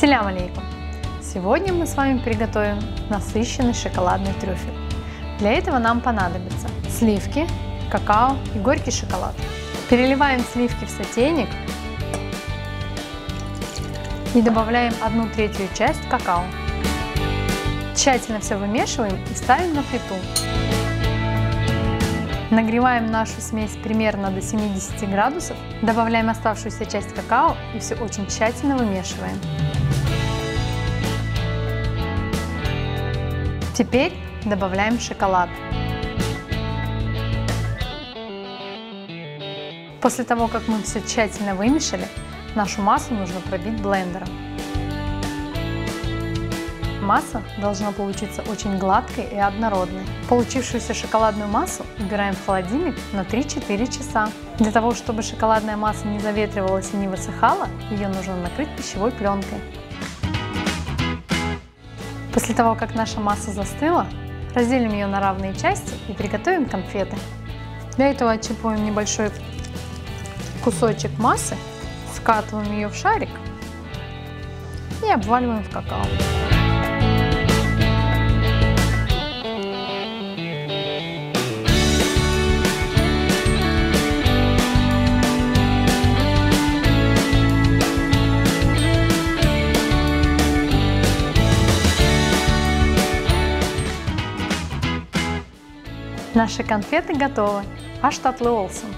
Ассаляму алейкум! Сегодня мы с вами приготовим насыщенный шоколадный трюфель. Для этого нам понадобятся сливки, какао и горький шоколад. Переливаем сливки в сотейник и добавляем 1/3 часть какао. Тщательно все вымешиваем и ставим на плиту. Нагреваем нашу смесь примерно до 70 градусов, добавляем оставшуюся часть какао и все очень тщательно вымешиваем. Теперь добавляем шоколад. После того, как мы все тщательно вымешали, нашу массу нужно пробить блендером. Масса должна получиться очень гладкой и однородной. Получившуюся шоколадную массу убираем в холодильник на 3-4 часа. Для того, чтобы шоколадная масса не заветривалась и не высыхала, ее нужно накрыть пищевой пленкой. После того, как наша масса застыла, разделим ее на равные части и приготовим конфеты. Для этого отщипываем небольшой кусочек массы, скатываем ее в шарик и обваливаем в какао. Наши конфеты готовы. Аш татлы олсун!